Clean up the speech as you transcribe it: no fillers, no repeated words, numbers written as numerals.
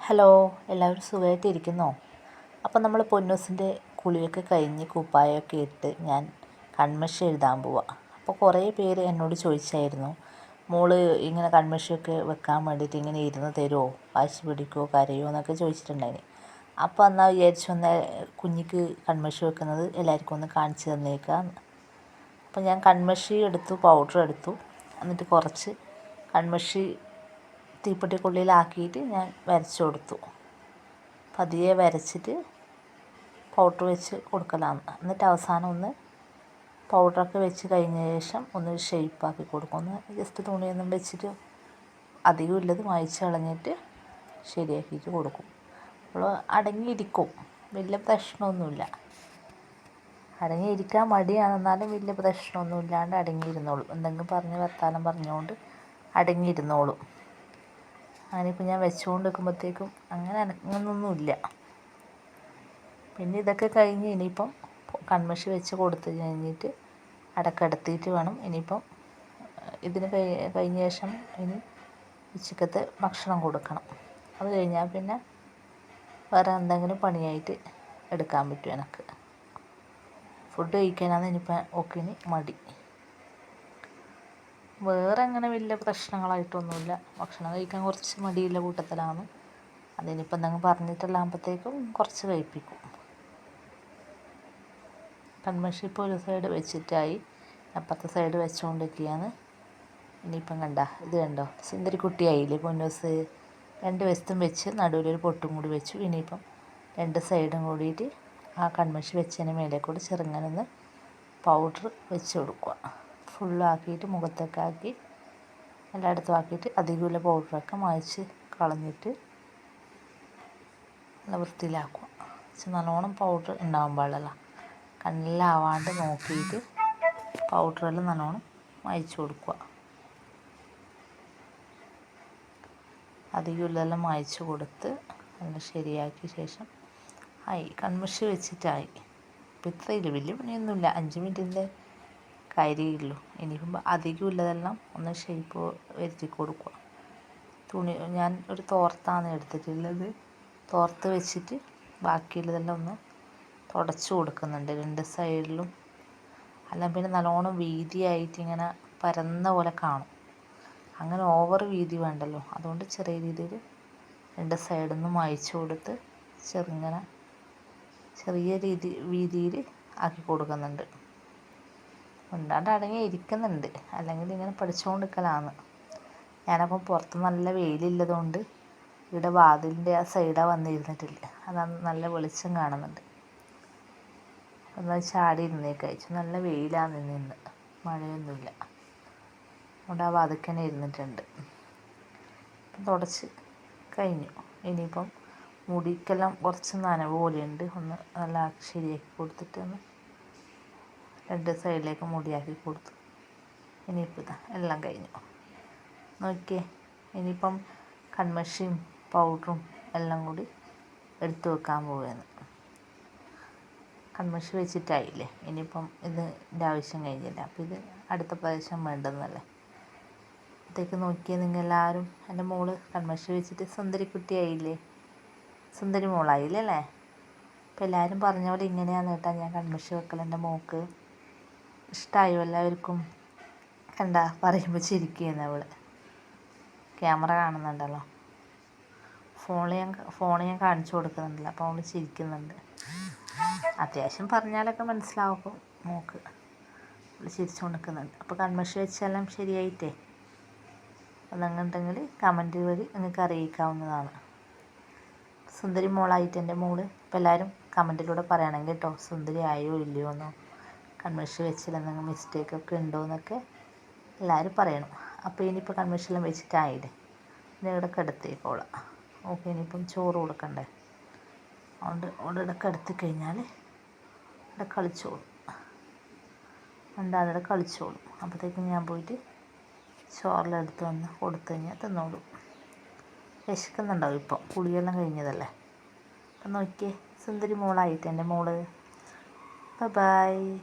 Hello, എല്ലാവരും സുഖമായിട്ടിരിക്കുന്നോ? അപ്പം നമ്മൾ പൊന്നൂസിൻ്റെ കുളിയൊക്കെ കഴിഞ്ഞ് കുപ്പായമൊക്കെ ഇട്ട് ഞാൻ കൺമഷി എഴുതാൻ പോവാം. അപ്പോൾ കുറേ പേര് എന്നോട് ചോദിച്ചായിരുന്നു, മോള് ഇങ്ങനെ കൺമഷിയൊക്കെ വെക്കാൻ വേണ്ടിയിട്ട് ഇങ്ങനെ ഇരുന്ന് തരുമോ, വാശി പിടിക്കുമോ, കരയുമോ എന്നൊക്കെ ചോദിച്ചിട്ടുണ്ടായിരുന്നു. അപ്പോൾ എന്നാൽ വിചാരിച്ചു കുഞ്ഞിക്ക് കൺമഷി വെക്കുന്നത് എല്ലാവർക്കും ഒന്ന് കാണിച്ചു തന്നേക്കാം. അപ്പോൾ ഞാൻ കൺമഷി എടുത്തു, പൗഡർ എടുത്തു, എന്നിട്ട് കുറച്ച് കൺമഷി തീപ്പെട്ടിക്കൊള്ളിയിലാക്കിയിട്ട് ഞാൻ വരച്ചു കൊടുത്തു. പതിയെ വരച്ചിട്ട് പൗഡർ വെച്ച് കൊടുക്കലാണ്. എന്നിട്ട് അവസാനം ഒന്ന് പൗഡറൊക്കെ വെച്ച് കഴിഞ്ഞ ശേഷം ഒന്ന് ഷേപ്പാക്കി കൊടുക്കും. ഒന്ന് ജസ്റ്റ് തുണിയൊന്നും വെച്ചിട്ട് അധികം ഉള്ളത് മായ്ച്ച് കളഞ്ഞിട്ട് ശരിയാക്കിയിട്ട് കൊടുക്കും. അപ്പോൾ അടങ്ങിയിരിക്കും, വലിയ പ്രശ്നമൊന്നുമില്ല. അടങ്ങിയിരിക്കാൻ മടിയാണെന്നാലും വലിയ പ്രശ്നമൊന്നുമില്ലാണ്ട് അടങ്ങിയിരുന്നോളും. എന്തെങ്കിലും പറഞ്ഞ് വർത്താനം പറഞ്ഞുകൊണ്ട് അടങ്ങിയിരുന്നോളും. അങ്ങനെയിപ്പോൾ ഞാൻ വെച്ചുകൊണ്ട് നിൽക്കുമ്പോഴത്തേക്കും അങ്ങനെ അനങ്ങുന്നൊന്നുമില്ല. പിന്നെ ഇതൊക്കെ കഴിഞ്ഞ് ഇനിയിപ്പം കൺമഷി വെച്ച് കൊടുത്ത് കഴിഞ്ഞിട്ട് അടക്കടത്തിയിട്ട് വേണം ഇനിയിപ്പം ഇതിന് കഴിഞ്ഞ ശേഷം ഇനി ഉച്ചക്കത്തെ ഭക്ഷണം കൊടുക്കണം. അത് കഴിഞ്ഞാൽ പിന്നെ വേറെ എന്തെങ്കിലും പണിയായിട്ട് എടുക്കാൻ പറ്റും എനിക്ക്. ഫുഡ് കഴിക്കാനാണ് ഇനിയിപ്പോൾ ഓക്കിന് മടി. വേറെ അങ്ങനെ വലിയ പ്രശ്നങ്ങളായിട്ടൊന്നുമില്ല. ഭക്ഷണം കഴിക്കാൻ കുറച്ച് മടിയുള്ള കൂട്ടത്തിലാണ്. അതിനിപ്പോൾ എന്തെങ്കിലും പറഞ്ഞിട്ടുള്ളാകുമ്പോഴത്തേക്കും കുറച്ച് കഴിപ്പിക്കും. കൺമഷി ഇപ്പോൾ ഒരു സൈഡ് വെച്ചിട്ടായി, അപ്പുറത്തെ സൈഡ് വെച്ചുകൊണ്ടിരിക്കുകയാണ്. ഇനിയിപ്പം ഇത് കണ്ടോ, സുന്ദരിക്കുട്ടിയായില്ലേ പൊന്നൂസ്. രണ്ട് വശത്തും വെച്ച് നടുവിലൊരു പൊട്ടും കൂടി വെച്ചു. ഇനിയിപ്പം രണ്ട് സൈഡും കൂടിയിട്ട് ആ കൺമഷി വെച്ചതിന് മേലെ കൂടി ചെറുങ്ങനൊന്ന് പൗഡർ വെച്ച് കൊടുക്കുക. ഫുള്ളാക്കിയിട്ട് മുഖത്തൊക്കെ ആക്കി എല്ലായിടത്തും ആക്കിയിട്ട് അധികമുള്ള പൗഡറൊക്കെ മായ്ച്ച് കളഞ്ഞിട്ട് നല്ല വൃത്തിയിലാക്കുക. നല്ലോണം പൗഡർ ഉണ്ടാവാൻ പാടില്ല. കണ്ണിലാവാണ്ട് നോക്കിയിട്ട് പൗഡറെല്ലാം നല്ലോണം മായ്ച്ച് കൊടുക്കുക. അധികമുള്ളതെല്ലാം മായ്ച്ച് കൊടുത്ത് നല്ല ശരിയാക്കിയ ശേഷം ആയി, കൺമഷി വെച്ചിട്ടായി. ഇപ്പം ഇത്രയില്ല, വലിയ പണിയൊന്നുമില്ല, 5 മിനിറ്റിൻ്റെ കാര്യമുള്ളൂ. ഇനിയിപ്പം അധികമുള്ളതെല്ലാം ഒന്ന് ഷേപ്പ് വരുത്തി കൊടുക്കുക. തുണി ഞാൻ ഒരു തോർത്താണ് എടുത്തിട്ടുള്ളത്. തോർത്ത് വെച്ചിട്ട് ബാക്കിയുള്ളതെല്ലാം ഒന്ന് തുടച്ച് കൊടുക്കുന്നുണ്ട് രണ്ട് സൈഡിലും. അല്ല പിന്നെ നല്ലോണം വീതിയായിട്ട് ഇങ്ങനെ പരന്ന പോലെ കാണും. അങ്ങനെ ഓവർ വീതി വേണ്ടല്ലോ, അതുകൊണ്ട് ചെറിയ രീതിയിൽ രണ്ട് സൈഡിൽ നിന്ന് മായ്ച്ച് കൊടുത്ത് ചെറിയ വീതിയിൽ ആക്കി കൊടുക്കുന്നുണ്ട്. ഉണ്ടാണ്ട് അടങ്ങി ഇരിക്കുന്നുണ്ട്, അല്ലെങ്കിൽ ഇങ്ങനെ പഠിച്ചുകൊണ്ട് നിൽക്കലാണ്. ഞാനപ്പം പുറത്ത് നല്ല വെയിലുള്ളതുകൊണ്ട് ഇവിടെ വാതിലിൻ്റെ ആ സൈഡാണ് വന്നിരുന്നിട്ടില്ല. അതാണ് നല്ല വെളിച്ചം കാണുന്നുണ്ട്. ഒന്ന് ചാടി ഇരുന്നേക്ക് അയച്ചു. നല്ല വെയിലാണ് നിന്ന്, മഴയൊന്നുമില്ല. അതുകൊണ്ട് ആ വാതിൽക്ക് തന്നെ ഇരുന്നിട്ടുണ്ട്. തുടച്ച് കഴിഞ്ഞു. ഇനിയിപ്പം മുടിക്കെല്ലാം കുറച്ച് നനവ് പോലെയുണ്ട്. ഒന്ന് നല്ല ശരിയാക്കി കൊടുത്തിട്ട് ഒന്ന് രണ്ട് സൈഡിലേക്ക് മുടിയാക്കി കൊടുത്തു. ഇനിയിപ്പോൾ ഇതാ എല്ലാം കഴിഞ്ഞു. നോക്കിയേ, ഇനിയിപ്പം കൺമഷിയും പൗഡറും എല്ലാം കൂടി എടുത്തു വെക്കാൻ പോവുകയാണ്. കൺമഷി വെച്ചിട്ടായില്ലേ, ഇനിയിപ്പം ഇതിൻ്റെ ആവശ്യം കഴിഞ്ഞില്ല. അപ്പോൾ ഇത് അടുത്ത പ്രാവശ്യം വേണ്ടതെന്നല്ലേ. അപ്പോഴത്തേക്ക് നോക്കിയാൽ നിങ്ങൾ എല്ലാവരും, എൻ്റെ മോള് കൺമഷി വെച്ചിട്ട് സുന്ദരിക്കുട്ടിയായില്ലേ, സുന്ദരി മോളായില്ലേ അല്ലേ. അപ്പോൾ എല്ലാവരും പറഞ്ഞ പോലെ ഇങ്ങനെയാണ് കേട്ടോ ഞാൻ കൺമഷി വെക്കൽ. എൻ്റെ മോൾക്ക് ഇഷ്ടമായോ എല്ലാവർക്കും? കണ്ട പറയുമ്പോൾ ചിരിക്കുകയാണ് അവൾ. ക്യാമറ കാണുന്നുണ്ടല്ലോ, ഫോണ് ഞാൻ കാണിച്ചു കൊടുക്കുന്നുണ്ടല്ലോ, അപ്പോൾ അവൾ ചിരിക്കുന്നുണ്ട്. അത്യാവശ്യം പറഞ്ഞാലൊക്കെ മനസ്സിലാവും മോൾക്ക്. അവൾ ചിരിച്ചുകൊണ്ട് നിൽക്കുന്നുണ്ട്. അപ്പോൾ കൺമഷി വെച്ചെല്ലാം ശരിയായിട്ടേ അതങ്ങുണ്ടെങ്കിൽ കമൻറ്റ് വഴി നിങ്ങൾക്ക് അറിയിക്കാവുന്നതാണ്. സുന്ദരി മോളായിട്ട് എൻ്റെ മോള്. അപ്പോൾ എല്ലാവരും കമൻറ്റിലൂടെ പറയണം കേട്ടോ, സുന്ദരി ആയോ ഇല്ലയോ എന്നോ, കൺമഷി വെച്ചിൽ എന്തെങ്കിലും മിസ്റ്റേക്കൊക്കെ ഉണ്ടോ എന്നൊക്കെ എല്ലാവരും പറയണം. അപ്പോൾ ഇനിയിപ്പോൾ കൺമഷിയെല്ലാം വെച്ചിട്ടായില്ലേ, പിന്നെ ഇവിടെ കിടത്തിക്കോളാം. ഓക്കെ, ഇനിയിപ്പം ചോറ് കൊടുക്കണ്ടേ, അതുകൊണ്ട് ഇവിടെ കിടത്തി കഴിഞ്ഞാൽ ഇവിടെ കളിച്ചോളും. അവിടെ കളിച്ചോളും. അപ്പോഴത്തേക്കും ഞാൻ പോയിട്ട് ചോറെല്ലാം എടുത്ത് വന്ന് കൊടുത്തു കഴിഞ്ഞാൽ തിന്നോളും. വിശക്കുന്നുണ്ടാവും, ഇപ്പം കുളിയെല്ലാം കഴിഞ്ഞതല്ലേ. അപ്പം നോക്കിയേ, സുന്ദരി മോളായിട്ട് എൻ്റെ മോള്. ബൈ.